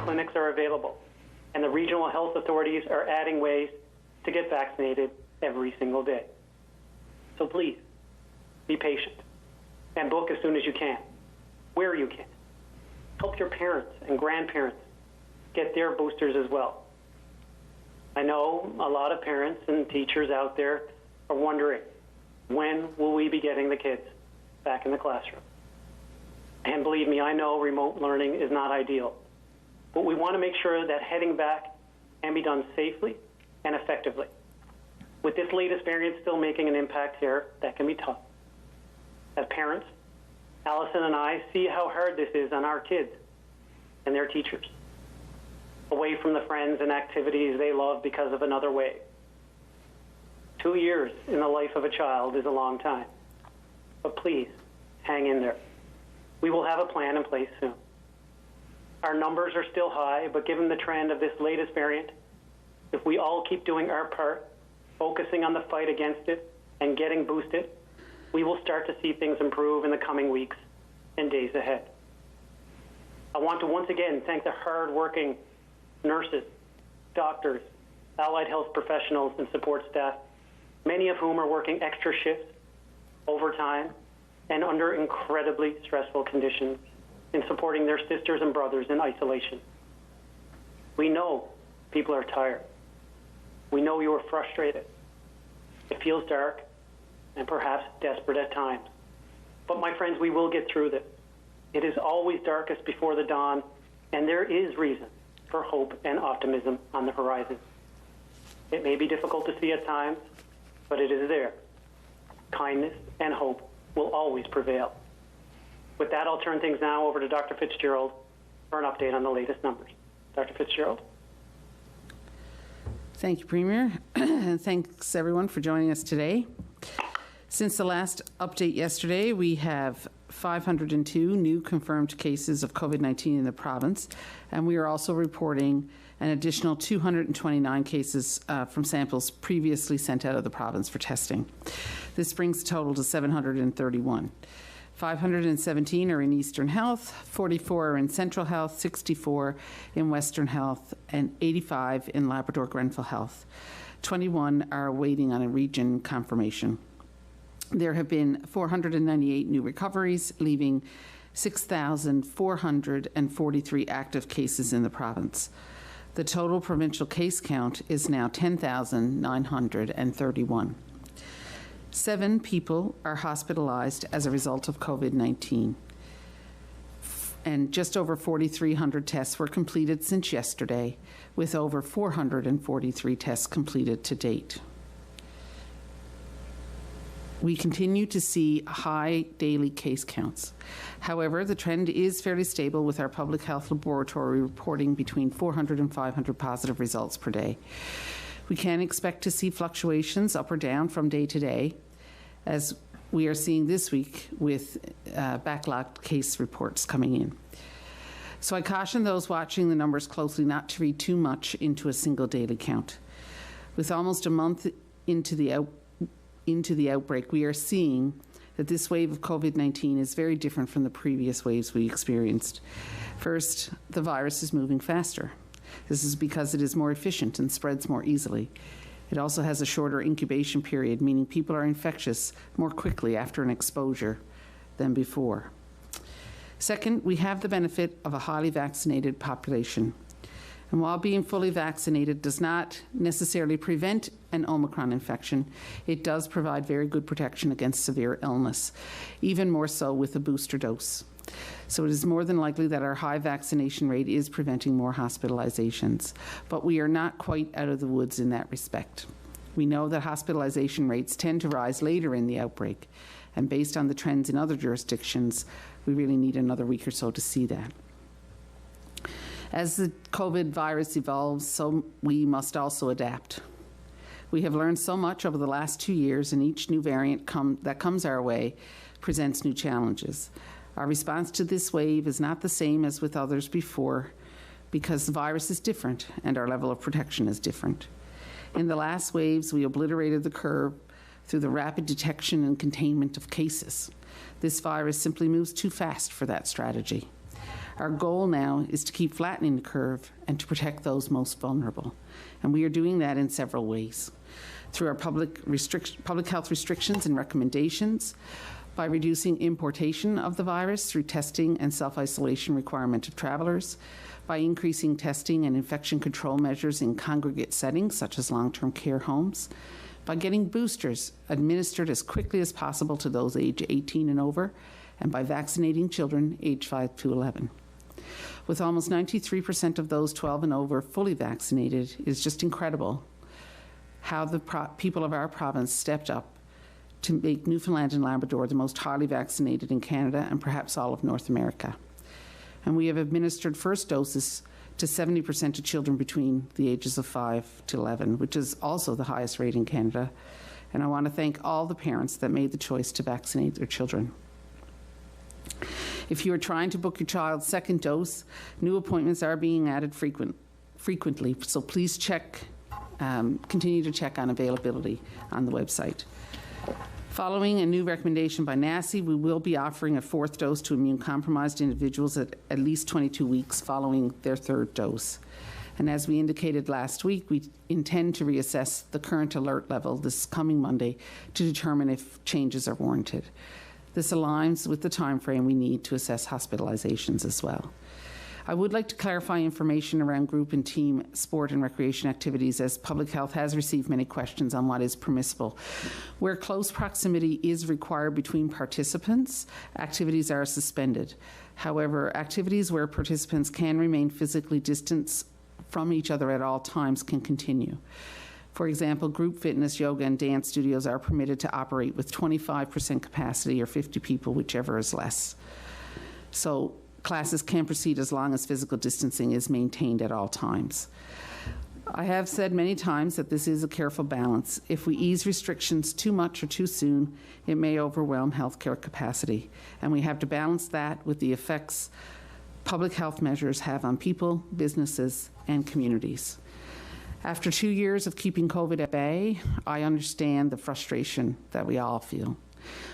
clinics are available, and the regional health authorities are adding ways to get vaccinated every single day. So please, be patient and book as soon as you can, where you can. Help your parents and grandparents get their boosters as well. I know a lot of parents and teachers out there are wondering, when will we be getting the kids back in the classroom? And believe me, I know remote learning is not ideal, but we want to make sure that heading back can be done safely and effectively. With this latest variant still making an impact here, that can be tough. As parents, Allison and I see how hard this is on our kids and their teachers, away from the friends and activities they love because of another wave. 2 years in the life of a child is a long time, but please hang in there. We will have a plan in place soon. Our numbers are still high, but given the trend of this latest variant, if we all keep doing our part, focusing on the fight against it and getting boosted, we will start to see things improve in the coming weeks and days ahead. I want to once again thank the hard-working nurses, doctors, allied health professionals, and support staff, many of whom are working extra shifts, overtime, and under incredibly stressful conditions in supporting their sisters and brothers in isolation. We know people are tired. We know you are frustrated. It feels dark and perhaps desperate at times. But my friends, we will get through this. It is always darkest before the dawn, and there is reason for hope and optimism on the horizon. It may be difficult to see at times, but it is there. Kindness and hope will always prevail. With that, I'll turn things now over to Dr. Fitzgerald for an update on the latest numbers. Dr. Fitzgerald? Thank you, Premier, and thanks everyone for joining us today. Since the last update yesterday, we have 502 new confirmed cases of COVID-19 in the province, and we are also reporting an additional 229 cases from samples previously sent out of the province for testing. This brings the total to 731. 517 are in Eastern Health, 44 are in Central Health, 64 in Western Health, and 85 in Labrador-Grenville Health. 21 are waiting on a region confirmation. There have been 498 new recoveries, leaving 6,443 active cases in the province. The total provincial case count is now 10,931. 7 people are hospitalized as a result of COVID-19. And just over 4,300 tests were completed since yesterday, with over 443 tests completed to date. We continue to see high daily case counts. However, the trend is fairly stable, with our public health laboratory reporting between 400 and 500 positive results per day. We can expect to see fluctuations up or down from day to day, as we are seeing this week with backlogged case reports coming in. So I caution those watching the numbers closely not to read too much into a single daily count. With almost a month into the outbreak, we are seeing that this wave of COVID-19 is very different from the previous waves we experienced. First, the virus is moving faster. This is because it is more efficient and spreads more easily. It also has a shorter incubation period, meaning people are infectious more quickly after an exposure than before. Second, we have the benefit of a highly vaccinated population. And while being fully vaccinated does not necessarily prevent an Omicron infection, it does provide very good protection against severe illness, even more so with a booster dose. So it is more than likely that our high vaccination rate is preventing more hospitalizations, but we are not quite out of the woods in that respect. We know that hospitalization rates tend to rise later in the outbreak, and based on the trends in other jurisdictions, we really need another week or so to see that. As the COVID virus evolves, so we must also adapt. We have learned so much over the last 2 years, and each new variant that comes our way presents new challenges. Our response to this wave is not the same as with others before, because the virus is different and our level of protection is different. In the last waves, we obliterated the curve through the rapid detection and containment of cases. This virus simply moves too fast for that strategy. Our goal now is to keep flattening the curve and to protect those most vulnerable. And we are doing that in several ways. Through our public health restrictions and recommendations, by reducing importation of the virus through testing and self-isolation requirement of travellers, by increasing testing and infection control measures in congregate settings such as long-term care homes, by getting boosters administered as quickly as possible to those aged 18 and over, and by vaccinating children aged 5 to 11. With almost 93% of those 12 and over fully vaccinated, it is just incredible how the people of our province stepped up to make Newfoundland and Labrador the most highly vaccinated in Canada and perhaps all of North America. And we have administered first doses to 70% of children between the ages of 5 to 11, which is also the highest rate in Canada. And I want to thank all the parents that made the choice to vaccinate their children. If you are trying to book your child's second dose, new appointments are being added frequently, so please continue to check on availability on the website. Following a new recommendation by NACI, we will be offering a fourth dose to immune-compromised individuals at least 22 weeks following their third dose. And as we indicated last week, we intend to reassess the current alert level this coming Monday to determine if changes are warranted. This aligns with the time frame we need to assess hospitalizations as well. I would like to clarify information around group and team sport and recreation activities, as public health has received many questions on what is permissible. Where close proximity is required between participants, activities are suspended. However, activities where participants can remain physically distant from each other at all times can continue. For example, group fitness, yoga, and dance studios are permitted to operate with 25% capacity or 50 people, whichever is less. So classes can proceed as long as physical distancing is maintained at all times. I have said many times that this is a careful balance. If we ease restrictions too much or too soon, it may overwhelm healthcare capacity, and we have to balance that with the effects public health measures have on people, businesses, and communities. After 2 years of keeping COVID at bay, I understand the frustration that we all feel.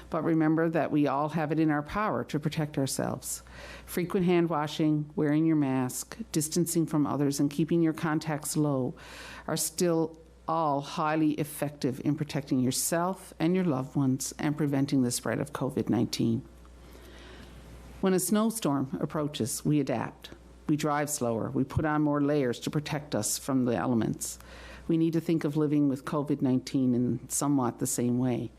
But remember that we all have it in our power to protect ourselves. Frequent hand washing, wearing your mask, distancing from others, and keeping your contacts low are still all highly effective in protecting yourself and your loved ones and preventing the spread of COVID-19. When a snowstorm approaches, we adapt. We drive slower. We put on more layers to protect us from the elements. We need to think of living with COVID-19 in somewhat the same way.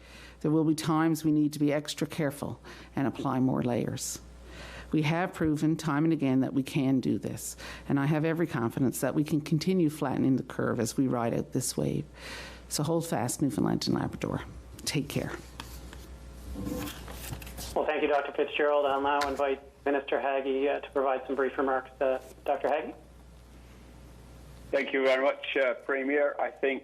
There will be times we need to be extra careful and apply more layers. We have proven time and again that we can do this, and I have every confidence that we can continue flattening the curve as we ride out this wave. So hold fast, Newfoundland and Labrador. Take care. Well, thank you, Dr. Fitzgerald. I'll now invite Minister Haggie to provide some brief remarks. Dr. Haggie? Thank you very much, Premier. I think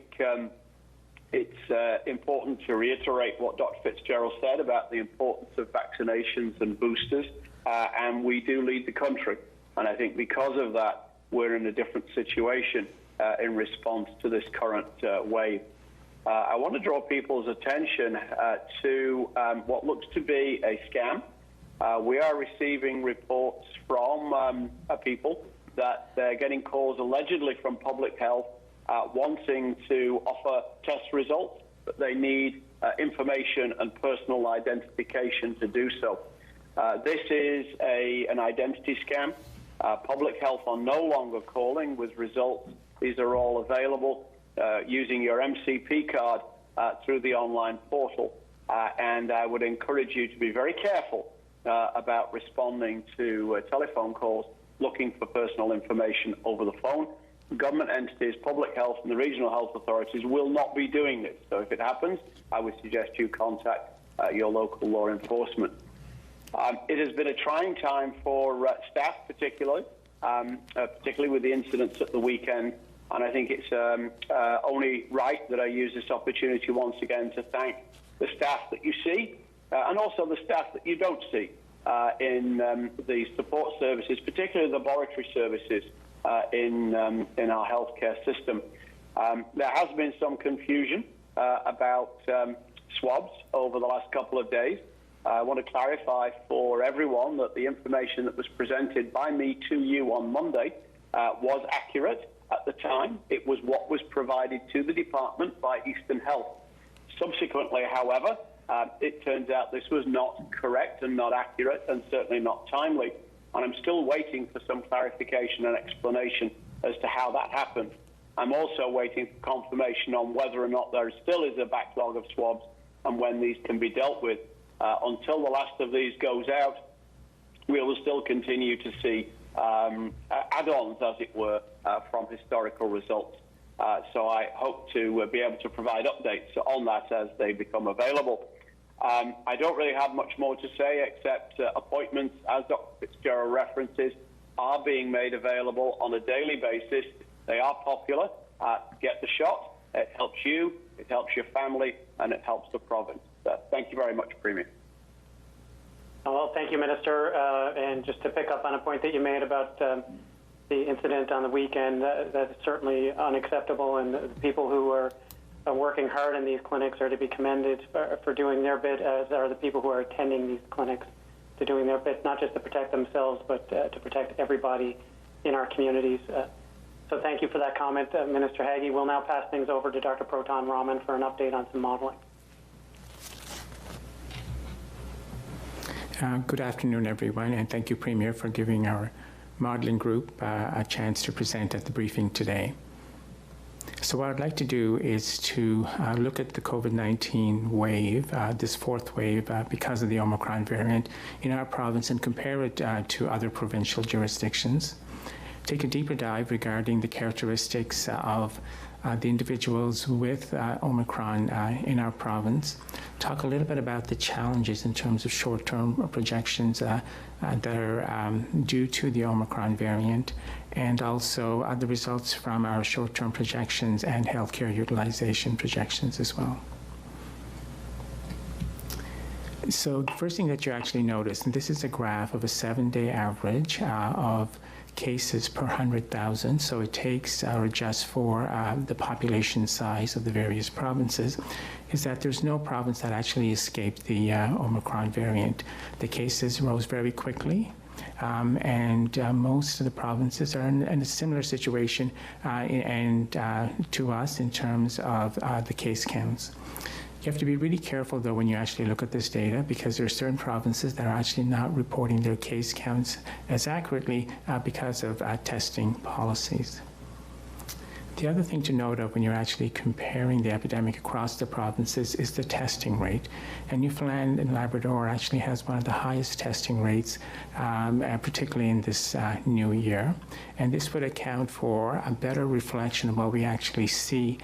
it's important to reiterate what Dr. Fitzgerald said about the importance of vaccinations and boosters, and we do lead the country. And I think because of that, we're in a different situation in response to this current wave. I want to draw people's attention to what looks to be a scam. We are receiving reports from people that they're getting calls allegedly from public health wanting to offer test results, but they need information and personal identification to do so. This is an identity scam. Public health are no longer calling with results. These are all available using your MCP card through the online portal. And I would encourage you to be very careful about responding to telephone calls looking for personal information over the phone. Government entities, public health, and the regional health authorities will not be doing this. So if it happens, I would suggest you contact your local law enforcement. It has been a trying time for staff, particularly with the incidents at the weekend. And I think it's only right that I use this opportunity once again to thank the staff that you see and also the staff that you don't see in the support services, particularly the laboratory services in our healthcare system. There has been some confusion about swabs over the last couple of days. I want to clarify for everyone that the information that was presented by me to you on Monday was accurate at the time. It was what was provided to the department by Eastern Health. Subsequently, however, it turns out this was not correct and not accurate and certainly not timely. And I'm still waiting for some clarification and explanation as to how that happened. I'm also waiting for confirmation on whether or not there still is a backlog of swabs and when these can be dealt with. Until the last of these goes out, we will still continue to see add-ons, as it were, from historical results. So I hope to be able to provide updates on that as they become available. I don't really have much more to say except appointments, as Dr. Fitzgerald references, are being made available on a daily basis. They are popular. Get the shot. It helps you, it helps your family, and it helps the province. Thank you very much, Premier. Well, thank you, Minister. And just to pick up on a point that you made about the incident on the weekend, that is certainly unacceptable, and the people who are working hard in these clinics are to be commended for doing their bit, as are the people who are attending these clinics to doing their bit, not just to protect themselves, but to protect everybody in our communities. So thank you for that comment, Minister Haggie. We'll now pass things over to Dr. Proton Rahman for an update on some modelling. Good afternoon, everyone, and thank you, Premier, for giving our modelling group a chance to present at the briefing today. So what I'd like to do is to look at the COVID-19 wave, this fourth wave, because of the Omicron variant in our province, and compare it to other provincial jurisdictions. Take a deeper dive regarding the characteristics of the individuals with Omicron in our province. Talk a little bit about the challenges in terms of short-term projections that are due to the Omicron variant, and also the results from our short-term projections and healthcare utilization projections as well. So the first thing that you actually notice, and this is a graph of a 7-day average of cases per 100,000, so it takes or adjusts for the population size of the various provinces, is that there's no province that actually escaped the Omicron variant. The cases rose very quickly, and most of the provinces are in a similar situation to us in terms of the case counts. You have to be really careful, though, when you actually look at this data, because there are certain provinces that are actually not reporting their case counts as accurately because of testing policies. The other thing to note of when you're actually comparing the epidemic across the provinces is the testing rate. And Newfoundland and Labrador actually has one of the highest testing rates, particularly in this new year. And this would account for a better reflection of what we actually see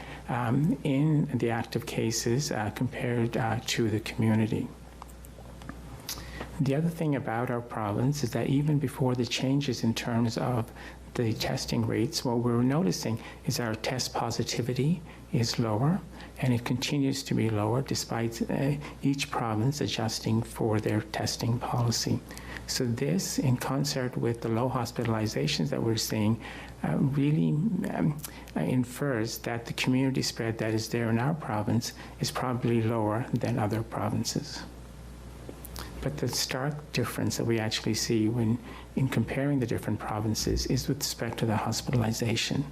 in the active cases compared to the community. The other thing about our province is that even before the changes in terms of the testing rates, what we're noticing is our test positivity is lower, and it continues to be lower despite each province adjusting for their testing policy. So this, in concert with the low hospitalizations that we're seeing, really infers that the community spread that is there in our province is probably lower than other provinces. But the stark difference that we actually see when in comparing the different provinces is with respect to the hospitalization.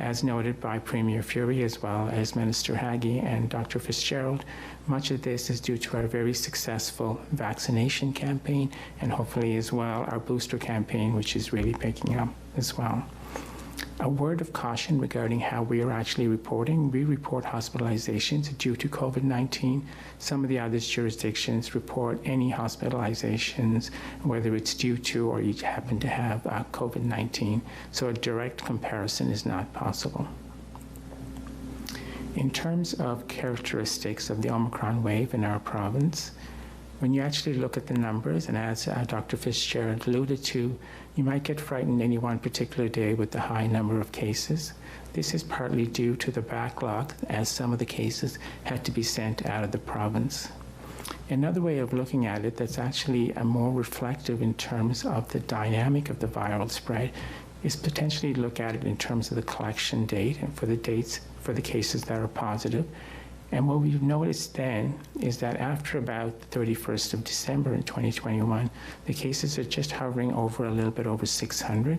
As noted by Premier Furey as well as Minister Haggie and Dr. Fitzgerald, much of this is due to our very successful vaccination campaign, and hopefully as well our booster campaign, which is really picking up as well. A word of caution regarding how we are actually reporting. We report hospitalizations due to COVID-19. Some of the other jurisdictions report any hospitalizations, whether it's due to or you happen to have COVID-19. So a direct comparison is not possible. In terms of characteristics of the Omicron wave in our province, when you actually look at the numbers, and as Dr. Fitzgerald alluded to, you might get frightened any one particular day with the high number of cases. This is partly due to the backlog, as some of the cases had to be sent out of the province. Another way of looking at it that's actually more reflective in terms of the dynamic of the viral spread is potentially look at it in terms of the collection date and for the dates for the cases that are positive. And what we've noticed then is that after about the 31st of December in 2021, the cases are just hovering over a little bit over 600.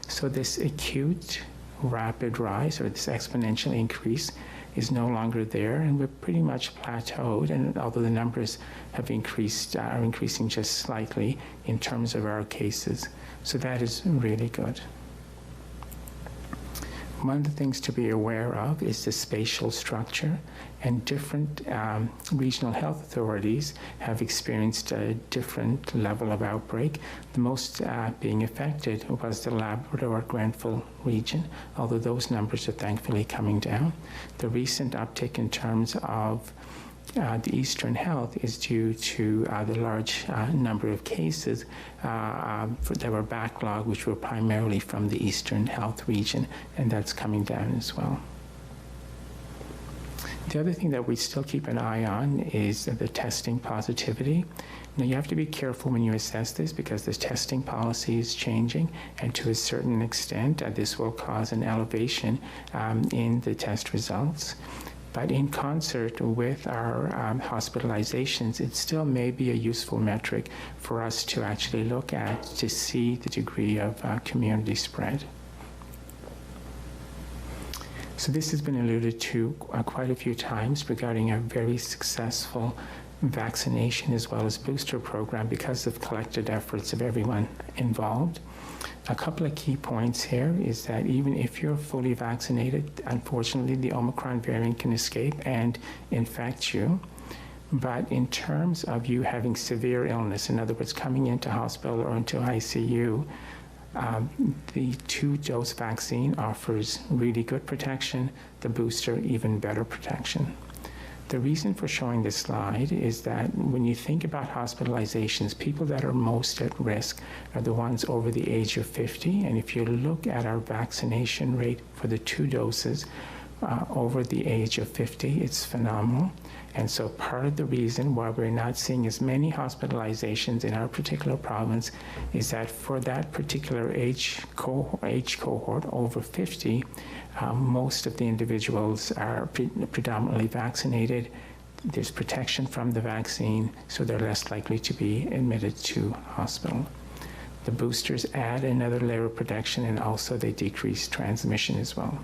So this acute rapid rise, or this exponential increase, is no longer there, and we're pretty much plateaued. And although the numbers have increased, are increasing just slightly in terms of our cases. So that is really good. One of the things to be aware of is the spatial structure, and different regional health authorities have experienced a different level of outbreak. The most being affected was the Labrador-Grenville region, although those numbers are thankfully coming down. The recent uptick in terms of the Eastern Health is due to the large number of cases that were backlogged, which were primarily from the Eastern Health region, and that's coming down as well. The other thing that we still keep an eye on is the testing positivity. Now, you have to be careful when you assess this because the testing policy is changing, and to a certain extent, this will cause an elevation in the test results. But in concert with our hospitalizations, it still may be a useful metric for us to actually look at to see the degree of community spread. So this has been alluded to quite a few times regarding a very successful vaccination as well as booster program because of collected efforts of everyone involved. A couple of key points here is that even if you're fully vaccinated, unfortunately the Omicron variant can escape and infect you. But in terms of you having severe illness, in other words, coming into hospital or into ICU, the 2-dose vaccine offers really good protection, the booster even better protection. The reason for showing this slide is that when you think about hospitalizations, people that are most at risk are the ones over the age of 50. And if you look at our vaccination rate for the 2 doses over the age of 50, it's phenomenal. And so part of the reason why we're not seeing as many hospitalizations in our particular province is that for that particular age cohort over 50, most of the individuals are predominantly vaccinated. There's protection from the vaccine, so they're less likely to be admitted to hospital. The boosters add another layer of protection, and also they decrease transmission as well.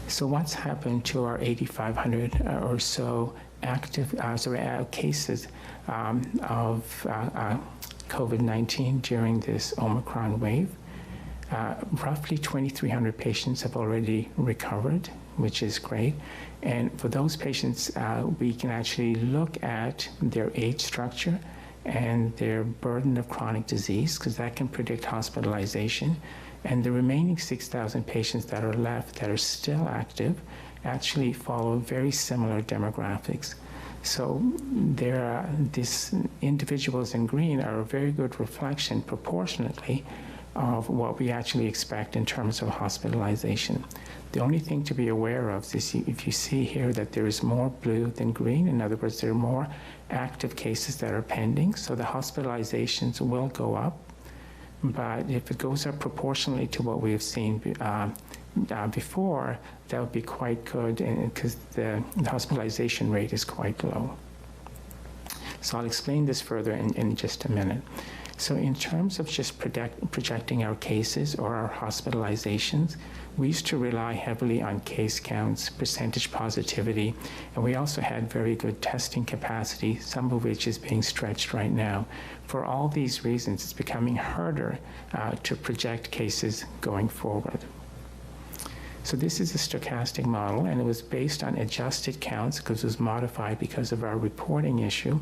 So what's happened to our 8,500 or so active cases of COVID-19 during this Omicron wave? Roughly 2,300 patients have already recovered, which is great. And for those patients, we can actually look at their age structure and their burden of chronic disease, because that can predict hospitalization. And the remaining 6,000 patients that are left that are still active actually follow very similar demographics. So these individuals in green are a very good reflection proportionately of what we actually expect in terms of hospitalization. The only thing to be aware of is if you see here that there is more blue than green, in other words, there are more active cases that are pending, so the hospitalizations will go up. But if it goes up proportionally to what we have seen before, that would be quite good, because the hospitalization rate is quite low. So I'll explain this further in just a minute. So in terms of just projecting our cases or our hospitalizations, we used to rely heavily on case counts, percentage positivity, and we also had very good testing capacity, some of which is being stretched right now. For all these reasons, it's becoming harder to project cases going forward. So this is a stochastic model, and it was based on adjusted counts because it was modified because of our reporting issue.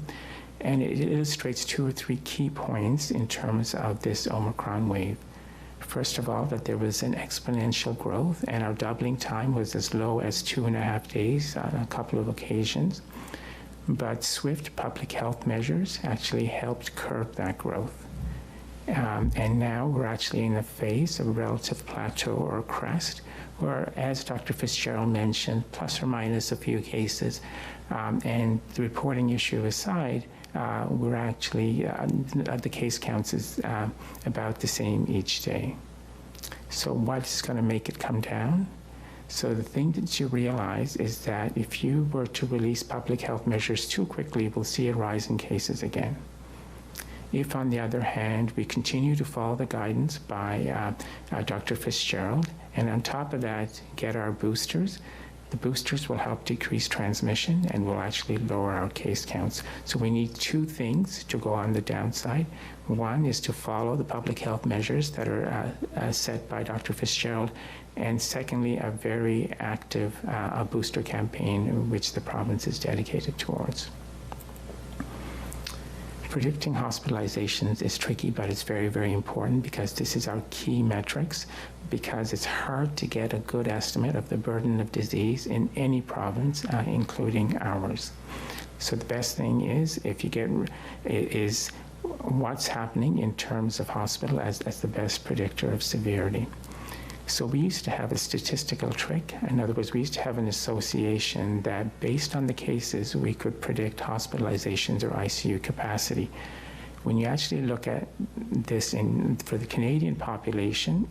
And it illustrates 2 or 3 key points in terms of this Omicron wave. First of all, that there was an exponential growth, and our doubling time was as low as 2.5 days on a couple of occasions. But swift public health measures actually helped curb that growth. And now we're actually in a phase of relative plateau or crest, where, as Dr. Fitzgerald mentioned, plus or minus a few cases, and the reporting issue aside, we're actually, the case counts is about the same each day. So what's going to make it come down? So the thing that you realize is that if you were to release public health measures too quickly, we'll see a rise in cases again. If, on the other hand, we continue to follow the guidance by Dr. Fitzgerald, and on top of that, get our boosters, the boosters will help decrease transmission and will actually lower our case counts. So we need two things to go on the downside. One is to follow the public health measures that are set by Dr. Fitzgerald, and secondly, a very active booster campaign which the province is dedicated towards. Predicting hospitalizations is tricky, but it's very, very important because this is our key metrics, because it's hard to get a good estimate of the burden of disease in any province, including ours. So the best thing is is what's happening in terms of hospital as the best predictor of severity. So we used to have a statistical trick. In other words, we used to have an association that based on the cases, we could predict hospitalizations or ICU capacity. When you actually look at this for the Canadian population,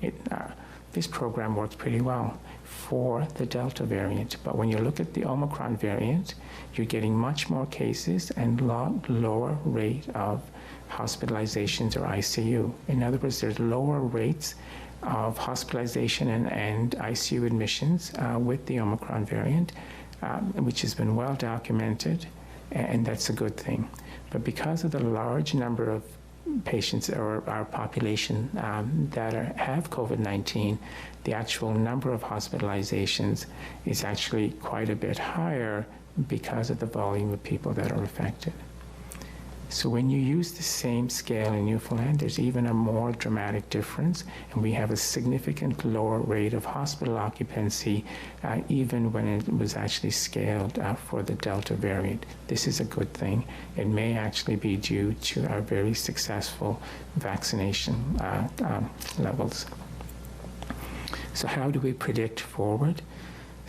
this program works pretty well for the Delta variant. But when you look at the Omicron variant, you're getting much more cases and lower rate of hospitalizations or ICU. In other words, there's lower rates of hospitalization and ICU admissions with the Omicron variant, which has been well documented, and that's a good thing. But because of the large number of patients or our population that have COVID-19, the actual number of hospitalizations is actually quite a bit higher because of the volume of people that are affected. So when you use the same scale in Newfoundland, there's even a more dramatic difference, and we have a significant lower rate of hospital occupancy even when it was actually scaled for the Delta variant. This is a good thing. It may actually be due to our very successful vaccination levels. So how do we predict forward?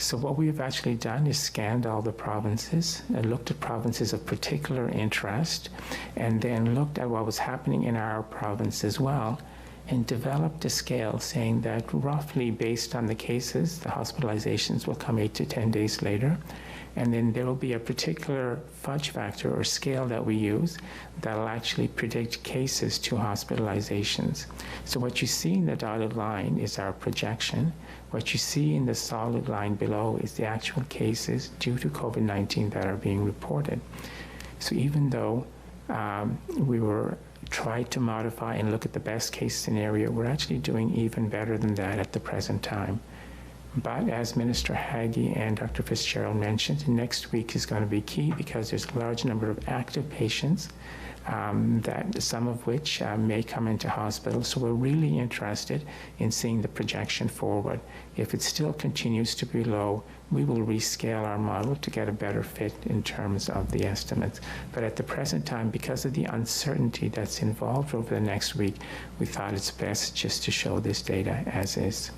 So what we have actually done is scanned all the provinces and looked at provinces of particular interest, and then looked at what was happening in our province as well, and developed a scale saying that roughly based on the cases, the hospitalizations will come 8 to 10 days later. And then there will be a particular fudge factor or scale that we use that will actually predict cases to hospitalizations. So what you see in the dotted line is our projection. What you see in the solid line below is the actual cases due to COVID-19 that are being reported. So even though we were tried to modify and look at the best case scenario, we're actually doing even better than that at the present time. But as Minister Haggie and Dr. Fitzgerald mentioned, next week is going to be key because there's a large number of active patients, that some of which may come into hospital. So we're really interested in seeing the projection forward. If it still continues to be low, we will rescale our model to get a better fit in terms of the estimates. But at the present time, because of the uncertainty that's involved over the next week, we thought it's best just to show this data as is.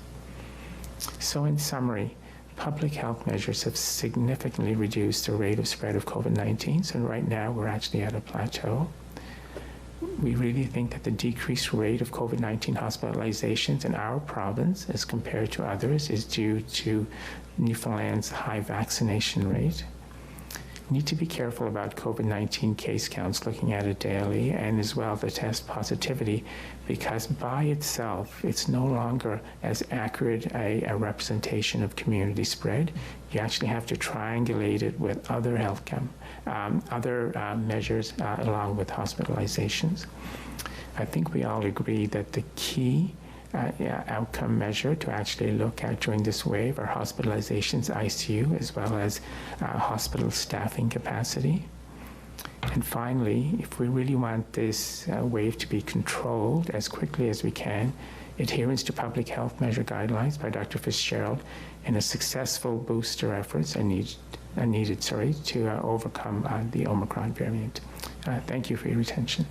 So in summary, public health measures have significantly reduced the rate of spread of COVID-19. So right now we're actually at a plateau. We really think that the decreased rate of COVID-19 hospitalizations in our province as compared to others is due to Newfoundland's high vaccination rate. We need to be careful about COVID-19 case counts, looking at it daily, and as well the test positivity, because by itself, it's no longer as accurate a representation of community spread. You actually have to triangulate it with other measures along with hospitalizations. I think we all agree that the key outcome measure to actually look at during this wave are hospitalizations, ICU, as well as hospital staffing capacity. And finally, if we really want this wave to be controlled as quickly as we can, adherence to public health measure guidelines by Dr. Fitzgerald and a successful booster efforts are needed to overcome the Omicron variant. Thank you for your attention.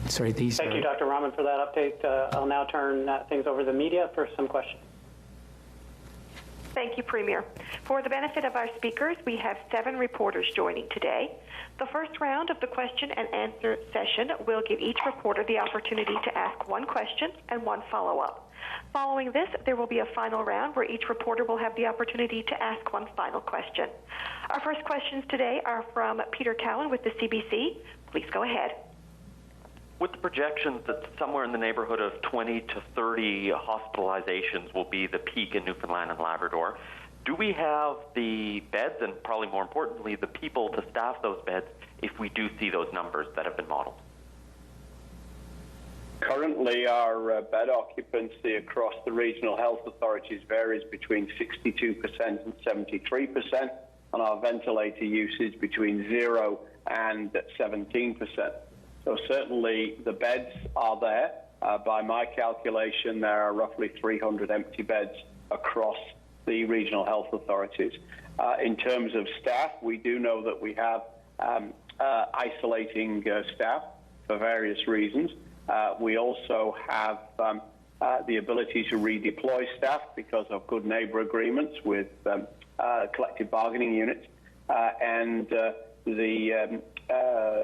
Thank you, Dr. Rahman, for that update. I'll now turn things over to the media for some questions. Thank you, Premier. For the benefit of our speakers, we have 7 reporters joining today. The first round of the question and answer session will give each reporter the opportunity to ask 1 question and 1 follow-up. Following this, there will be a final round where each reporter will have the opportunity to ask 1 final question. Our first questions today are from Peter Cowan with the CBC. Please go ahead. With the projections that somewhere in the neighborhood of 20 to 30 hospitalizations will be the peak in Newfoundland and Labrador, do we have the beds and probably more importantly the people to staff those beds if we do see those numbers that have been modeled? Currently, our bed occupancy across the regional health authorities varies between 62% and 73%, and our ventilator usage between 0 and 17%. So certainly the beds are there. By my calculation, there are roughly 300 empty beds across the regional health authorities. In terms of staff, we do know that we have isolating staff for various reasons. We also have the ability to redeploy staff because of good neighbour agreements with collective bargaining units, and the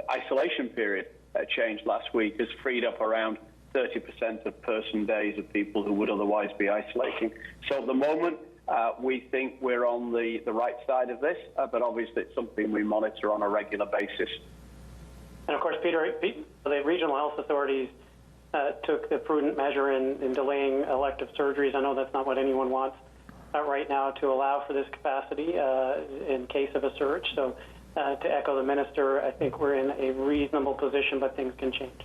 isolation period changed last week has freed up around 30% of person days of people who would otherwise be isolating. So at the moment, we think we're on the right side of this, but obviously it's something we monitor on a regular basis. And of course, Peter, the regional health authorities took the prudent measure in delaying elective surgeries. I know that's not what anyone wants right now, to allow for this capacity in case of a surge. So to echo the minister, I think we're in a reasonable position, but things can change.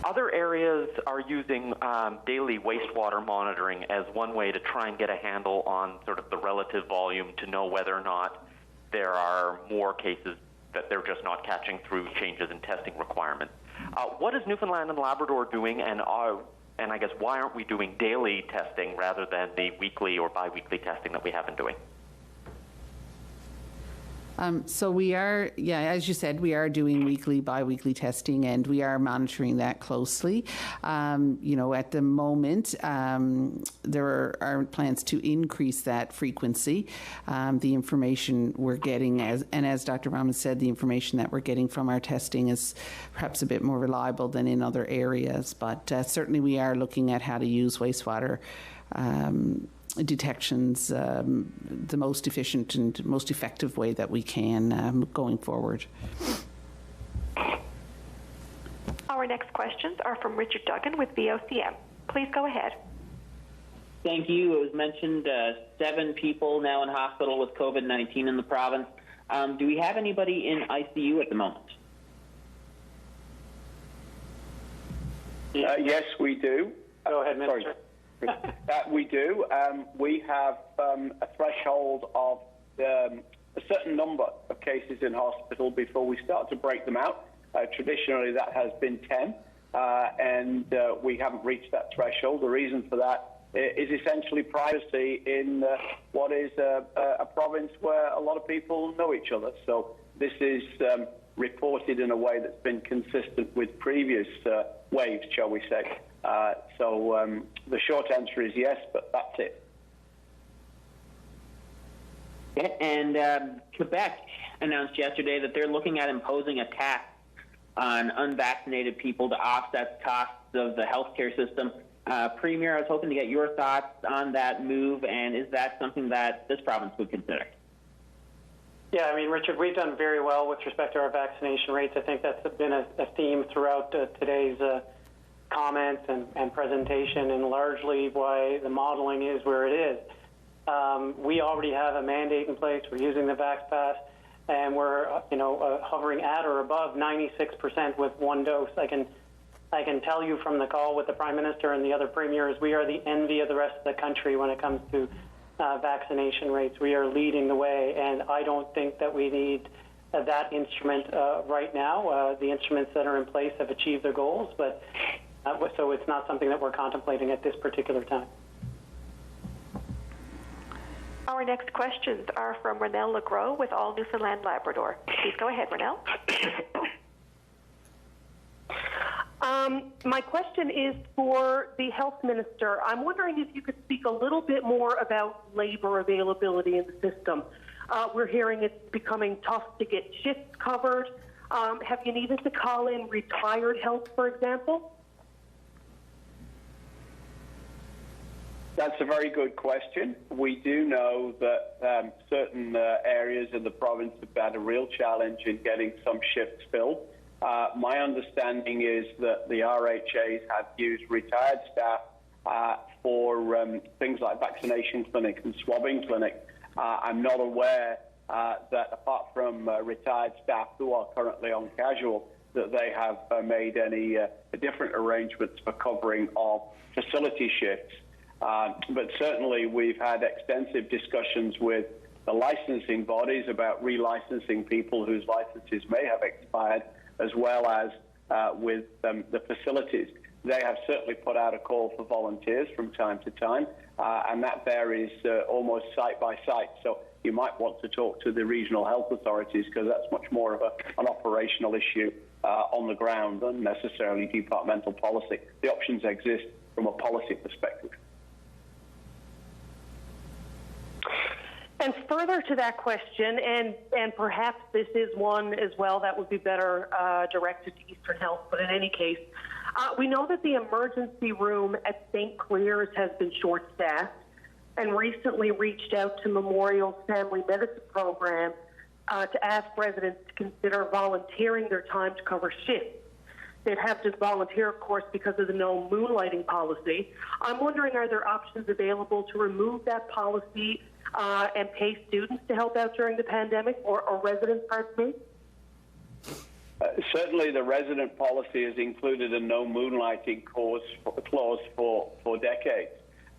Other areas are using daily wastewater monitoring as one way to try and get a handle on sort of the relative volume to know whether or not there are more cases that they're just not catching through changes in testing requirements. What is Newfoundland and Labrador doing, and I guess why aren't we doing daily testing rather than the weekly or bi-weekly testing that we have been doing? So we are, as you said, we are doing weekly, bi-weekly testing, and we are monitoring that closely. At the moment, there are plans to increase that frequency. The information we're getting, as Dr. Rahman said, the information that we're getting from our testing is perhaps a bit more reliable than in other areas. But certainly we are looking at how to use wastewater detections the most efficient and most effective way that we can going forward. Our next questions are from Richard Duggan with VOCM. Please go ahead. Thank you. It was mentioned 7 people now in hospital with COVID-19 in the province. Do we have anybody in ICU at the moment? Yes, we do. Go ahead, Minister. We do. We have a threshold of a certain number of cases in hospital before we start to break them out. Traditionally, that has been 10, and we haven't reached that threshold. The reason for that is essentially privacy in what is a province where a lot of people know each other. So this is reported in a way that's been consistent with previous waves, shall we say. So the short answer is yes, but that's it. And Quebec announced yesterday that they're looking at imposing a tax on unvaccinated people to offset costs of the healthcare system. Premier, I was hoping to get your thoughts on that move, and is that something that this province would consider? Yeah, I mean, Richard, we've done very well with respect to our vaccination rates. I think that's been a theme throughout today's comments and presentation, and largely why the modeling is where it is. We already have a mandate in place. We're using the VaxPass, and we're hovering at or above 96% with 1 dose. I can tell you from the call with the Prime Minister and the other premiers, we are the envy of the rest of the country when it comes to vaccination rates. We are leading the way, and I don't think that we need that instrument right now. The instruments that are in place have achieved their goals, but so it's not something that we're contemplating at this particular time. Our next questions are from Renelle Legros with All Newfoundland Labrador. Please go ahead, Renelle. My question is for the health minister. I'm wondering if you could speak a little bit more about labor availability in the system. We're hearing it's becoming tough to get shifts covered. Have you needed to call in retired help, for example? That's a very good question. We do know that certain areas of the province have had a real challenge in getting some shifts filled. My understanding is that the RHAs have used retired staff for things like vaccination clinic and swabbing clinic. I'm not aware that apart from retired staff who are currently on casual, that they have made any different arrangements for covering of facility shifts. But certainly we've had extensive discussions with the licensing bodies about relicensing people whose licenses may have expired, as well as with the facilities. They have certainly put out a call for volunteers from time to time, and that varies almost site by site. So you might want to talk to the regional health authorities, because that's much more of an operational issue on the ground than necessarily departmental policy. The options exist from a policy perspective. And further to that question, and perhaps this is one as well that would be better directed to Eastern Health, but in any case, we know that the emergency room at St. Clair's has been short-staffed, and recently reached out to Memorial's Family Medicine Program to ask residents to consider volunteering their time to cover shifts. They'd have to volunteer, of course, because of the no moonlighting policy. I'm wondering, are there options available to remove that policy and pay students to help out during the pandemic, or residents, pardon me? Certainly the resident policy has included a no moonlighting clause for decades.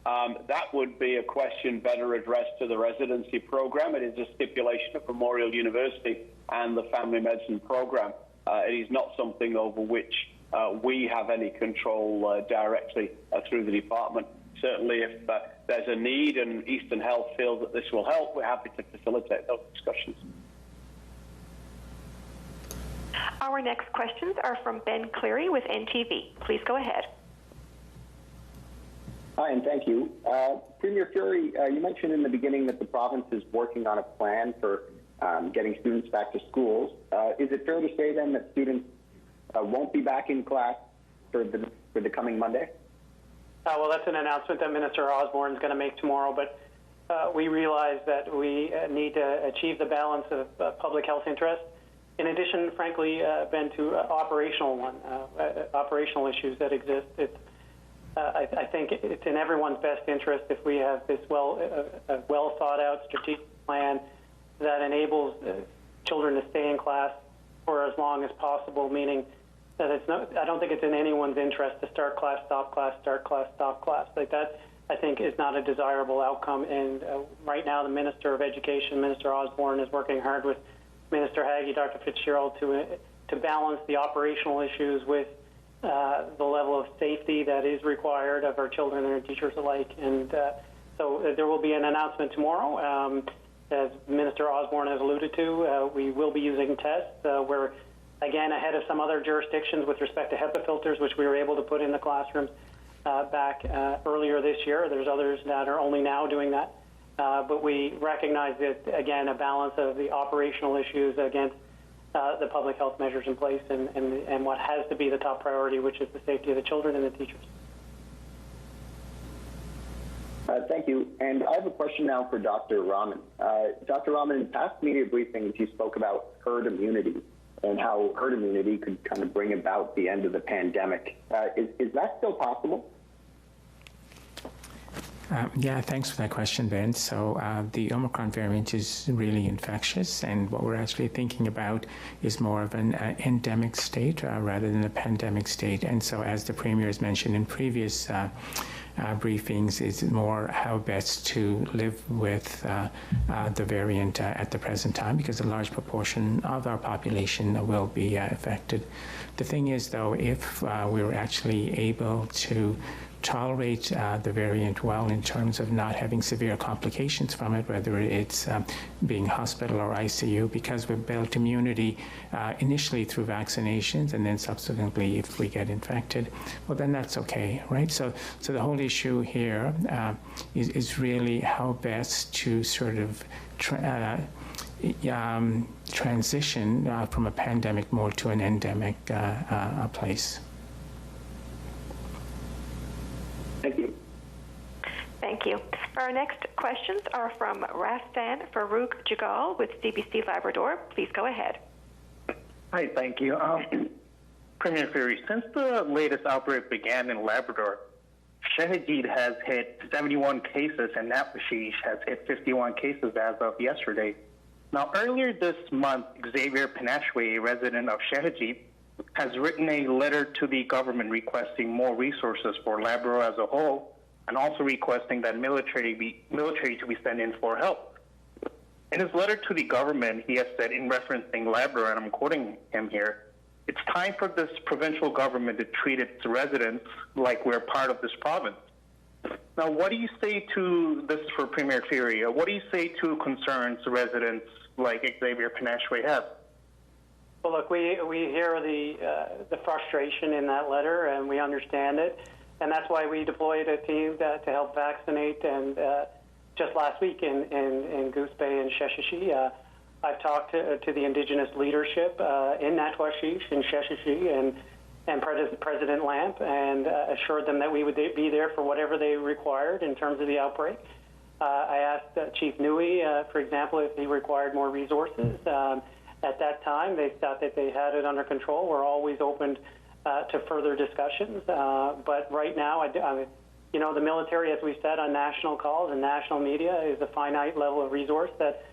That would be a question better addressed to the residency program. It is a stipulation of Memorial University and the family medicine program. It is not something over which we have any control directly through the department. Certainly if there's a need and Eastern Health feels that this will help, we're happy to facilitate those discussions. Our next questions are from Ben Cleary with NTV. Please go ahead. Hi, and thank you. Premier Furey, you mentioned in the beginning that the province is working on a plan for getting students back to schools. Is it fair to say then that students won't be back in class for the coming Monday? Well, that's an announcement that Minister Osborne is going to make tomorrow, but we realize that we need to achieve the balance of public health interest. In addition, frankly, Ben, to operational issues that exist. I think it's in everyone's best interest if we have this well thought out strategic plan that enables children to stay in class for as long as possible, meaning that I don't think it's in anyone's interest to start class, stop class, start class, stop class. Like that, I think, is not a desirable outcome. And right now, the Minister of Education, Minister Osborne, is working hard with Minister Haggie, Dr. Fitzgerald, to balance the operational issues with the level of safety that is required of our children and our teachers alike. And so there will be an announcement tomorrow. As Minister Osborne has alluded to, we will be using tests. We're, again, ahead of some other jurisdictions with respect to HEPA filters, which we were able to put in the classrooms back earlier this year. There's others that are only now doing that. But we recognize that, again, a balance of the operational issues against the public health measures in place and what has to be the top priority, which is the safety of the children and the teachers. Thank you. And I have a question now for Dr. Rahman. Dr. Rahman, in past media briefings, you spoke about herd immunity and how herd immunity could kind of bring about the end of the pandemic. Is that still possible? Yeah, thanks for that question, Ben. So the Omicron variant is really infectious, and what we're actually thinking about is more of an endemic state rather than a pandemic state. And so, as the Premier has mentioned in previous briefings, it's more how best to live with the variant at the present time, because a large proportion of our population will be affected. The thing is, though, if we were actually able to tolerate the variant well in terms of not having severe complications from it, whether it's being hospital or ICU, because we've built immunity initially through vaccinations, and then subsequently if we get infected, well, then that's okay, right? So the whole issue here is really how best to sort of transition from a pandemic mode to an endemic place. Thank you. Thank you. Our next questions are from Rastan Farouk Jagal with CBC Labrador. Please go ahead. Hi, thank you. Premier Furey, since the latest outbreak began in Labrador, Shahajid has hit 71 cases and Napashish has hit 51 cases as of yesterday. Now, earlier this month, Xavier Panashwe, a resident of Shahajid, has written a letter to the government requesting more resources for Labrador as a whole, and also requesting that military to be sent in for help. In his letter to the government, he has said, in referencing Labrador, and I'm quoting him here, "It's time for this provincial government to treat its residents like we're part of this province." Now, what do you say to this for Premier Furey? What do you say to concerns residents like Xavier Panashwe have? Well, look, we hear the frustration in that letter, and we understand it, and that's why we deployed a team to help vaccinate. And just last week in Goose Bay and Sheshatshiu, I've talked to the Indigenous leadership in Natwashish and Sheshatshiu and President Lamp, and assured them that we would be there for whatever they required in terms of the outbreak. I asked Chief Nui, for example, if he required more resources. At that time, they thought that they had it under control. We're always open to further discussions. But right now, the military, as we said on national calls and national media, is a finite level of resource that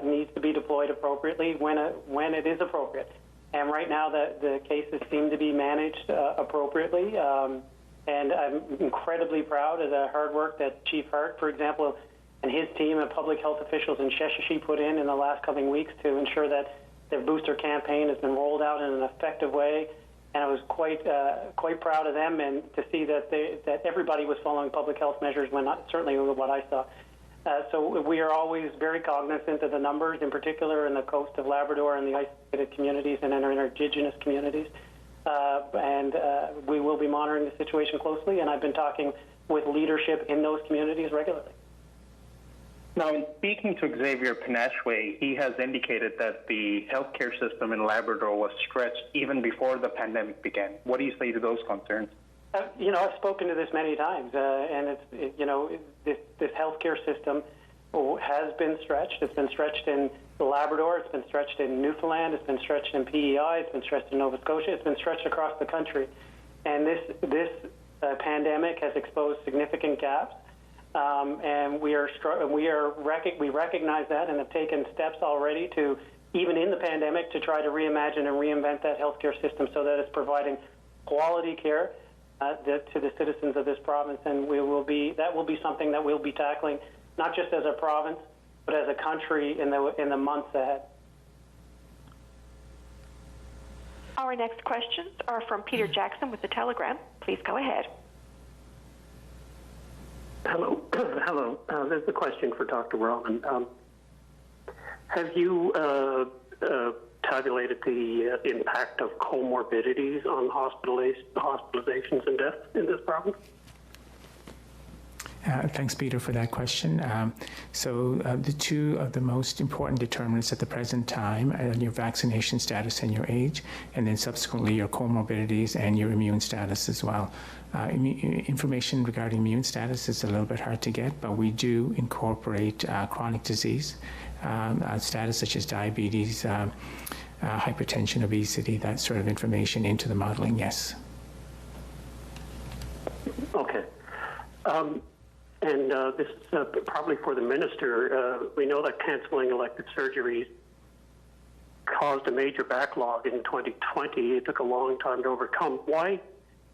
needs to be deployed appropriately when it is appropriate. And right now, the cases seem to be managed appropriately. And I'm incredibly proud of the hard work that Chief Hart, for example, and his team of public health officials in Sheshatshiu put in the last coming weeks to ensure that their booster campaign has been rolled out in an effective way. And I was quite proud of them, and to see that everybody was following public health measures certainly what I saw. So we are always very cognizant of the numbers, in particular in the coast of Labrador and the isolated communities and in our Indigenous communities. And we will be monitoring the situation closely, and I've been talking with leadership in those communities regularly. Now, in speaking to Xavier Panashwe, he has indicated that the healthcare system in Labrador was stretched even before the pandemic began. What do you say to those concerns? I've spoken to this many times, and this healthcare system has been stretched. It's been stretched in Labrador. It's been stretched in Newfoundland. It's been stretched in PEI. It's been stretched in Nova Scotia. It's been stretched across the country, and this pandemic has exposed significant gaps. And we recognize that and have taken steps already to, even in the pandemic, to try to reimagine and reinvent that healthcare system so that it's providing quality care to the citizens of this province. And that will be something that we'll be tackling, not just as a province, but as a country in the months ahead. Our next questions are from Peter Jackson with The Telegram. Please go ahead. Hello. Hello. There's a question for Dr. Rahman. Have you tabulated the impact of comorbidities on hospitalizations and deaths in this province? Thanks, Peter, for that question. So the two of the most important determinants at the present time are your vaccination status and your age, and then subsequently your comorbidities and your immune status as well. Information regarding immune status is a little bit hard to get, but we do incorporate chronic disease status such as diabetes, hypertension, obesity, that sort of information into the modeling, yes. Okay. And this is probably for the minister. We know that cancelling elective surgeries caused a major backlog in 2020. It took a long time to overcome. Why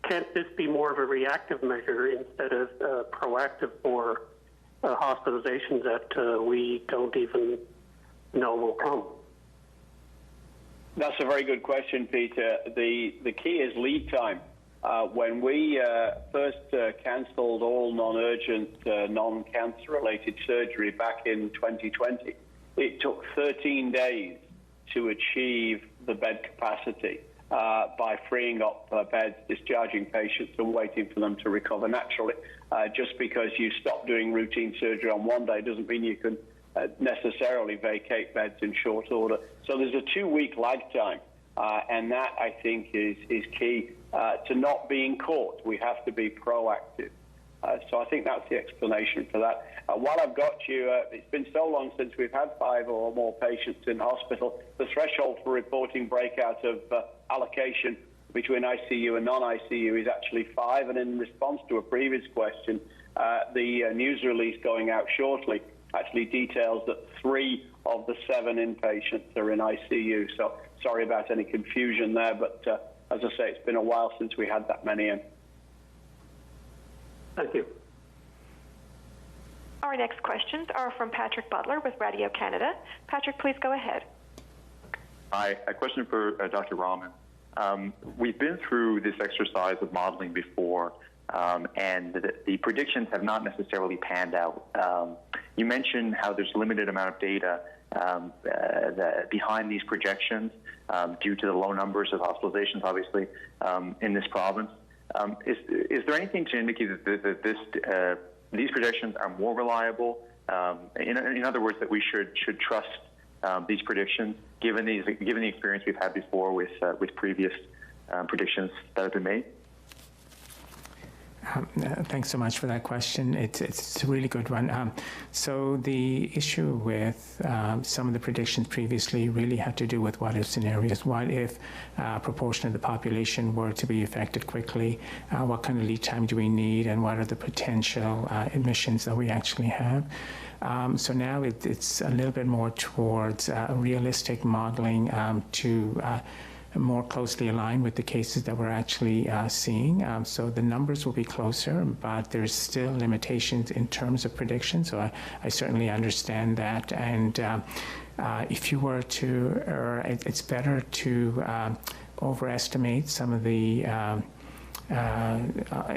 can't this be more of a reactive measure instead of proactive for hospitalizations that we don't even know will come? That's a very good question, Peter. The key is lead time. When we first cancelled all non-urgent, non-cancer-related surgery back in 2020, it took 13 days to achieve the bed capacity by freeing up beds, discharging patients, and waiting for them to recover naturally. Just because you stop doing routine surgery on one day doesn't mean you can necessarily vacate beds in short order. So there's a 2-week lag time, and that, I think, is key to not being caught. We have to be proactive. So I think that's the explanation for that. While I've got you, it's been so long since we've had 5 or more patients in hospital. The threshold for reporting breakout of allocation between ICU and non-ICU is actually 5. And in response to a previous question, the news release going out shortly actually details that 3 of the 7 inpatients are in ICU. So sorry about any confusion there, but as I say, it's been a while since we had that many in. Thank you. Our next questions are from Patrick Butler with Radio Canada. Patrick, please go ahead. Hi, a question for Dr. Rahman. We've been through this exercise of modeling before, and the predictions have not necessarily panned out. You mentioned how there's limited amount of data behind these projections due to the low numbers of hospitalizations, obviously, in this province. Is there anything to indicate that these projections are more reliable? In other words, that we should trust these predictions, given the experience we've had before with previous predictions that have been made? Thanks so much for that question. It's a really good one. So the issue with some of the predictions previously really had to do with what-if scenarios. What if a proportion of the population were to be affected quickly? What kind of lead time do we need? And what are the potential emissions that we actually have? So now it's a little bit more towards realistic modeling to more closely aligned with the cases that we're actually seeing. So the numbers will be closer, but there's still limitations in terms of prediction. So I certainly understand that. And if you were to, it's better to overestimate some of the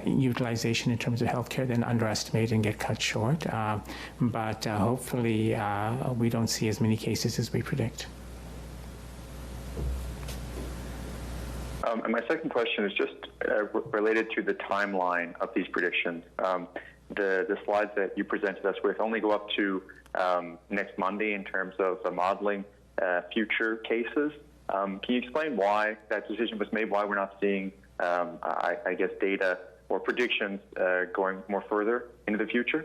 utilization in terms of healthcare than underestimate and get cut short. But hopefully we don't see as many cases as we predict. And my second question is just related to the timeline of these predictions. The slides that you presented us with only go up to next Monday in terms of modeling future cases. Can you explain why that decision was made, why we're not seeing, I guess, data or predictions going more further into the future?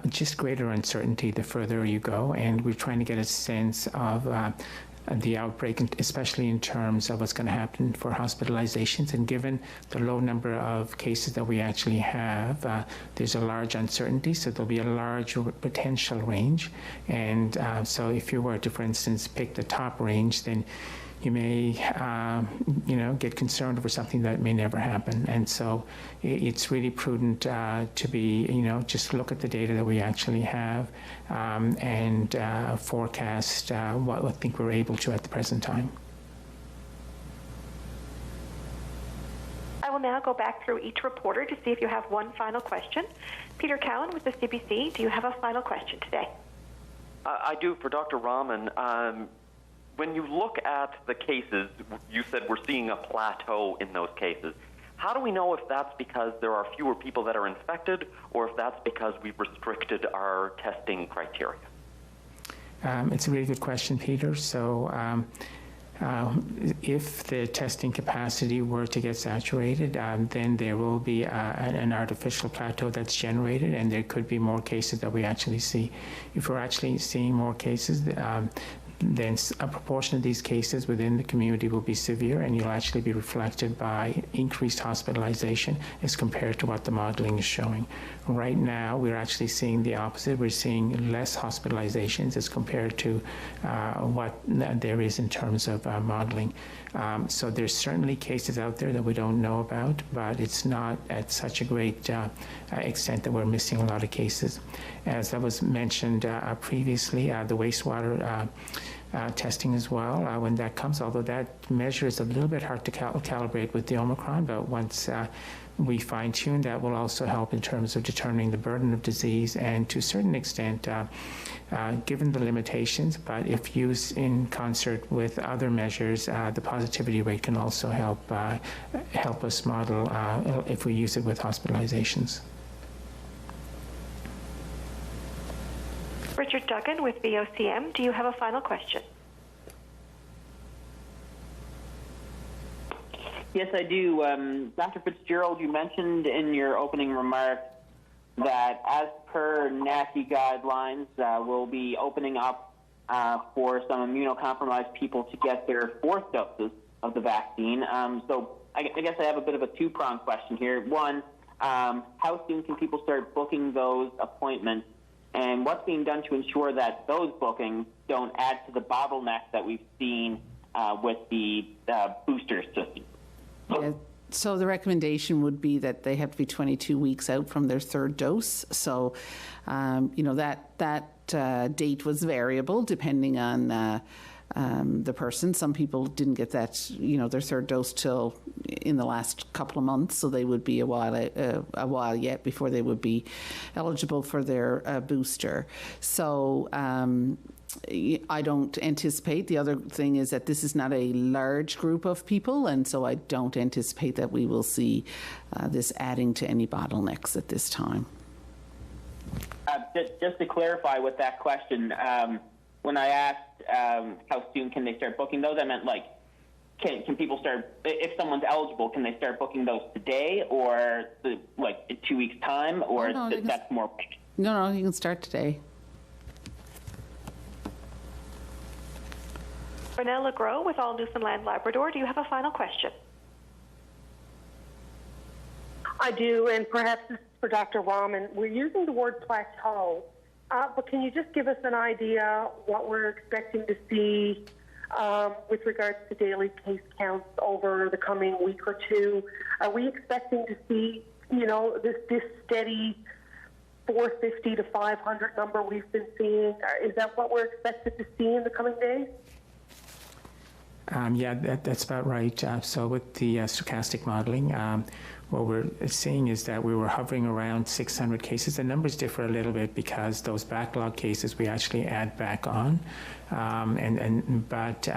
Just greater uncertainty the further you go, and we're trying to get a sense of the outbreak, especially in terms of what's going to happen for hospitalizations. And given the low number of cases that we actually have, there's a large uncertainty, so there'll be a large potential range. And so if you were to, for instance, pick the top range, then you may, get concerned over something that may never happen. And so it's really prudent to be, just look at the data that we actually have and forecast what I think we're able to at the present time. I will now go back through each reporter to see if you have one final question. Peter Cowan with the CBC, do you have a final question today? I do, for Dr. Rahman. When you look at the cases, you said we're seeing a plateau in those cases. How do we know if that's because there are fewer people that are infected or if that's because we've restricted our testing criteria? It's a really good question, Peter. So if the testing capacity were to get saturated, then there will be an artificial plateau that's generated, and there could be more cases that we actually see. If we're actually seeing more cases, then a proportion of these cases within the community will be severe, and you'll actually be reflected by increased hospitalization as compared to what the modeling is showing. Right now, we're actually seeing the opposite. We're seeing less hospitalizations as compared to what there is in terms of modeling. So there's certainly cases out there that we don't know about, but it's not at such a great extent that we're missing a lot of cases. As that was mentioned previously, the wastewater testing as well when that comes, although that measure is a little bit hard to calibrate with the Omicron, but once we fine-tune, that will also help in terms of determining the burden of disease and to a certain extent, given the limitations, but if used in concert with other measures, the positivity rate can also help us model if we use it with hospitalizations. Richard Duggan with VOCM, do you have a final question? Yes, I do. Dr. Fitzgerald, you mentioned in your opening remarks that as per NACI guidelines, we'll be opening up for some immunocompromised people to get their 4th doses of the vaccine. So I guess I have a bit of a two-pronged question here. One, how soon can people start booking those appointments? And what's being done to ensure that those bookings don't add to the bottleneck that we've seen with the booster system? Yeah. So the recommendation would be that they have to be 22 weeks out from their 3rd dose. So, that date was variable depending on the person. Some people didn't get that, their 3rd dose till in the last couple of months, so they would be a while yet before they would be eligible for their booster. So I don't anticipate. The other thing is that this is not a large group of people, and so I don't anticipate that we will see this adding to any bottlenecks at this time. Just to clarify with that question, when I asked how soon can they start booking those, I meant can people start, if someone's eligible, can they start booking those today or in 2 weeks' time, or that's more? No, you can start today. Renelle LeGros with All Newfoundland Labrador, do you have a final question? I do, and perhaps this is for Dr. Rahman. We're using the word plateau, but can you just give us an idea what we're expecting to see with regards to daily case counts over the coming week or two? Are we expecting to see, this steady 450 to 500 number we've been seeing? Is that what we're expected to see in the coming days? Yeah, that's about right. So with the stochastic modeling, what we're seeing is that we were hovering around 600 cases. The numbers differ a little bit because those backlog cases we actually add back on, but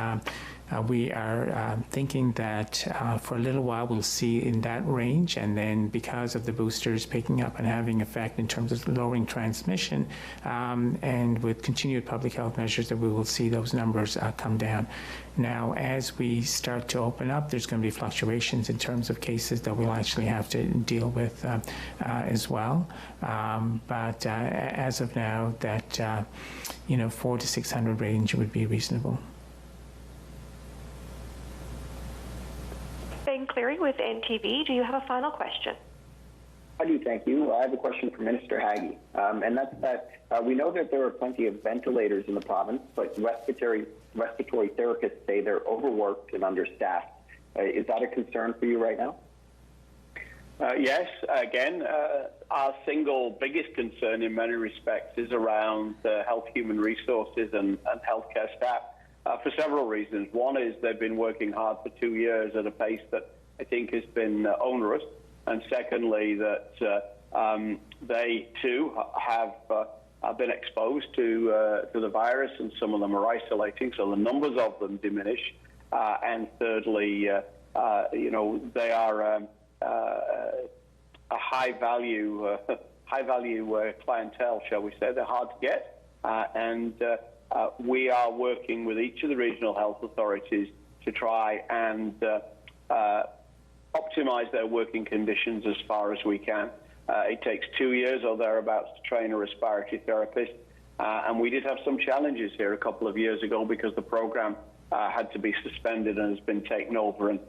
we are thinking that for a little while we'll see in that range, and then because of the boosters picking up and having effect in terms of lowering transmission, and with continued public health measures, that we will see those numbers come down. Now, as we start to open up, there's going to be fluctuations in terms of cases that we'll actually have to deal with as well. But as of now, that 400 to 600 range would be reasonable. Ben Cleary with NTV, do you have a final question? I do, thank you. I have a question for Minister Haggie, and that's that we know that there are plenty of ventilators in the province, but respiratory therapists say they're overworked and understaffed. Is that a concern for you right now? Yes, again, our single biggest concern in many respects is around health human resources and healthcare staff for several reasons. One is they've been working hard for 2 years at a pace that I think has been onerous. And secondly, that they too have been exposed to the virus, and some of them are isolating, so the numbers of them diminish. And thirdly, they are a high value clientele, shall we say. They're hard to get, and we are working with each of the regional health authorities to try and optimize their working conditions as far as we can. It takes 2 years or thereabouts to train a respiratory therapist, and we did have some challenges here a couple of years ago because the program had to be suspended and has been taken over and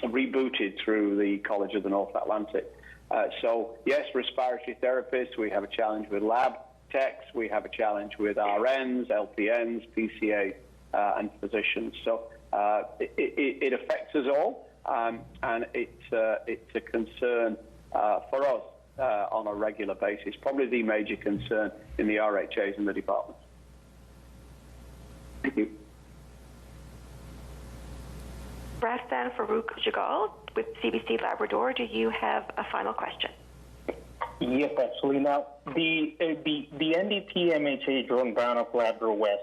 rebooted through the College of the North Atlantic. So yes, respiratory therapists, we have a challenge with lab techs, we have a challenge with RNs, LPNs, PCAs, and physicians. So it affects us all. And it's a concern for us on a regular basis, probably the major concern in the RHAs and the departments. Thank you. Rastan Farouk Jagal with CBC Labrador, do you have a final question? Yes, actually. Now, the NDP MHA Jordan Brown of Labrador West,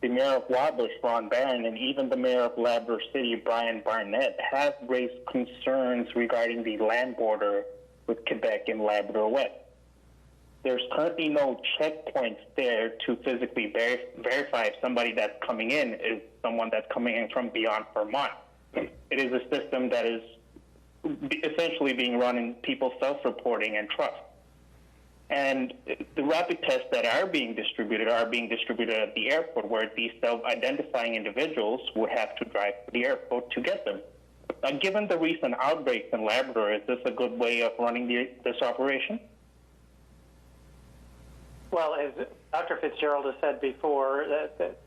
the mayor of Wabush, Ron Barron, and even the mayor of Labrador City, Brian Barnett, have raised concerns regarding the land border with Quebec and Labrador West. There's currently no checkpoints there to physically verify if somebody that's coming in is someone that's coming in from beyond Vermont. It is a system that is essentially being run in people's self-reporting and trust. And the rapid tests that are being distributed at the airport, where these self-identifying individuals would have to drive to the airport to get them. Given the recent outbreaks in Labrador, is this a good way of running this operation? Well, as Dr. Fitzgerald has said before, that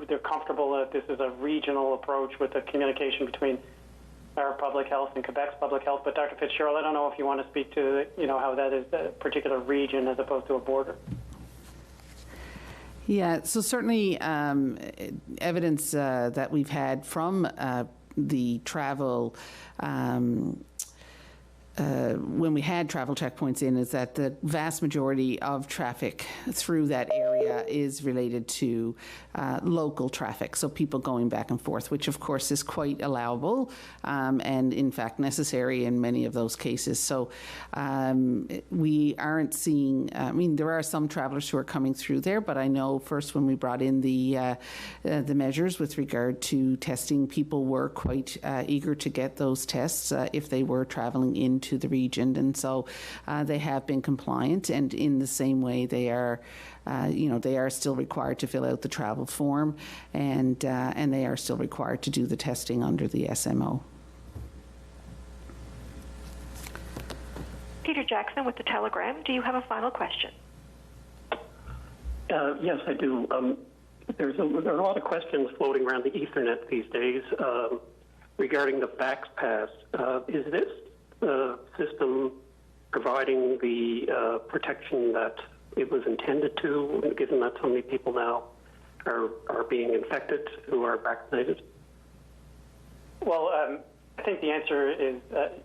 they're comfortable that this is a regional approach with the communication between our public health and Quebec's public health. But Dr. Fitzgerald, I don't know if you want to speak to, how that is a particular region as opposed to a border. Yeah, so certainly evidence that we've had from the travel when we had travel checkpoints in is that the vast majority of traffic through that area is related to local traffic, so people going back and forth, which of course is quite allowable and in fact necessary in many of those cases. So we aren't seeing, there are some travelers who are coming through there, but I know first when we brought in the measures with regard to testing, people were quite eager to get those tests if they were traveling into the region, and so they have been compliant, and in the same way they are they are still required to fill out the travel form, and they are still required to do the testing under the SMO. Peter Jackson with the Telegram, do you have a final question? Yes, I do. There are a lot of questions floating around the Ethernet these days regarding the Vax Pass. Is this system providing the protection that it was intended to, given that so many people now are being infected who are vaccinated? Well, I think the answer is,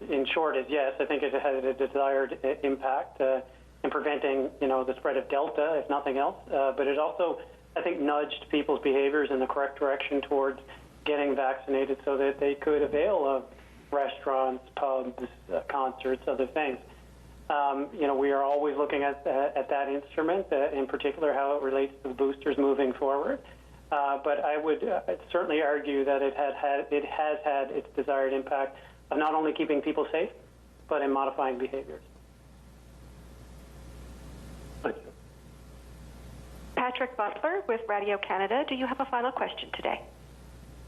in short, is yes. I think it has a desired impact in preventing, the spread of Delta, if nothing else. But it also, I think, nudged people's behaviors in the correct direction towards getting vaccinated so that they could avail of restaurants, pubs, concerts, other things. We are always looking at that instrument, in particular how it relates to the boosters moving forward. But I would certainly argue that it has had its desired impact of not only keeping people safe, but in modifying behaviors. Thank you. Patrick Butler with Radio Canada, do you have a final question today?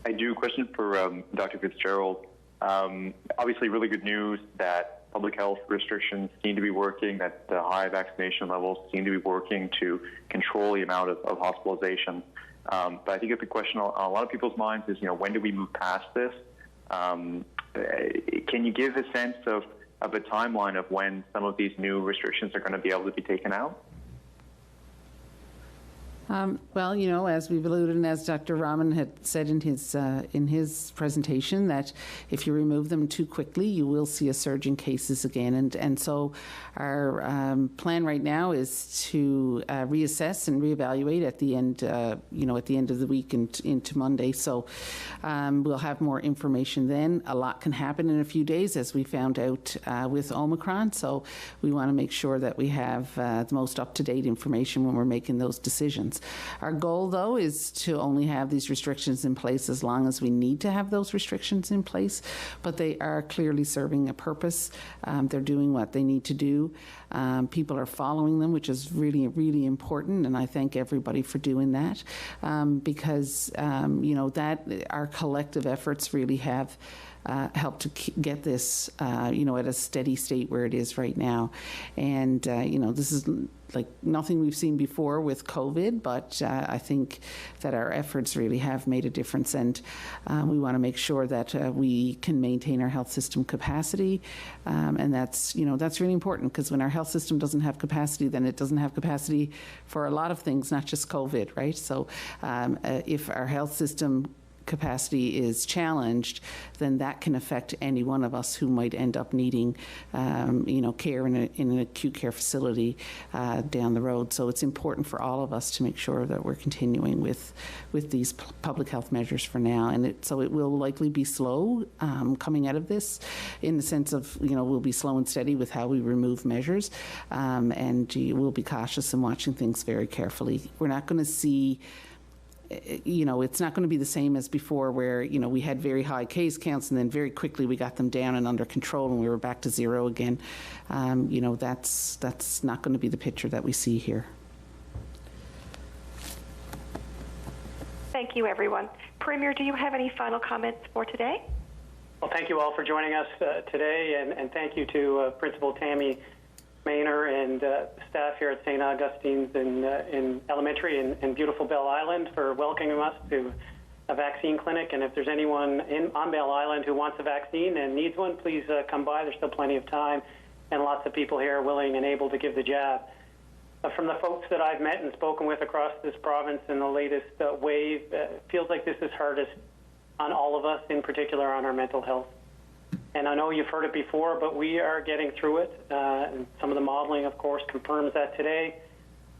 I do. A question for Dr. Fitzgerald. Obviously, really good news that public health restrictions seem to be working, that the high vaccination levels seem to be working to control the amount of hospitalization. But I think the question on a lot of people's minds is, when do we move past this? Can you give a sense of a timeline of when some of these new restrictions are going to be able to be taken out? Well, as we've alluded and as Dr. Rahman had said in his presentation, that if you remove them too quickly, you will see a surge in cases again. And so our plan right now is to reassess and reevaluate at the end, at the end of the week and into Monday. So we'll have more information then. A lot can happen in a few days, as we found out with Omicron. So we want to make sure that we have the most up-to-date information when we're making those decisions. Our goal, though, is to only have these restrictions in place as long as we need to have those restrictions in place, but they are clearly serving a purpose. They're doing what they need to do. People are following them, which is really, really important, and I thank everybody for doing that because, that our collective efforts really have help to get this, at a steady state where it is right now. And, this is like nothing we've seen before with COVID, but I think that our efforts really have made a difference, and we want to make sure that we can maintain our health system capacity, and that's really important, because when our health system doesn't have capacity, then it doesn't have capacity for a lot of things, not just COVID, right? So if our health system capacity is challenged, then that can affect any one of us who might end up needing, care in an acute care facility down the road. So it's important for all of us to make sure that we're continuing with these public health measures for now. And so it will likely be slow coming out of this, in the sense of, we'll be slow and steady with how we remove measures, and we'll be cautious and watching things very carefully. We're not going to see, it's not going to be the same as before, where, we had very high case counts and then very quickly we got them down and under control and we were back to zero again. That's not going to be the picture that we see here. Thank you, everyone. Premier, do you have any final comments for today? Well, thank you all for joining us today, and thank you to Principal Tammy Maynor and staff here at St. Augustine's in Elementary in beautiful Bell Island for welcoming us to a vaccine clinic. And if there's anyone on Bell Island who wants a vaccine and needs one, please come by. There's still plenty of time, and lots of people here willing and able to give the jab. From the folks that I've met and spoken with across this province in the latest wave, it feels like this is hardest on all of us, in particular on our mental health. And I know you've heard it before, but we are getting through it. And some of the modeling, of course, confirms that today.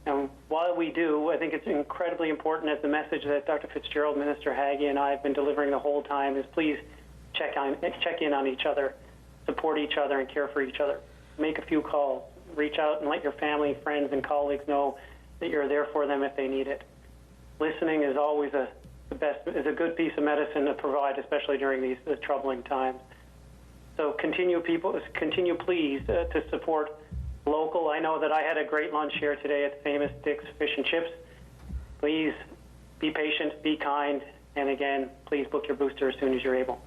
And while we do, I think it's incredibly important, as the message that Dr. Fitzgerald, Minister Haggie, and I have been delivering the whole time, is please check in on each other, support each other, and care for each other. Make a few calls. Reach out and let your family, friends, and colleagues know that you're there for them if they need it. Listening is always a good piece of medicine to provide, especially during these troubling times. So continue, please, to support local. I know that I had a great lunch here today at Famous Dick's Fish and Chips. Please be patient, be kind, and again, please book your booster as soon as you're able.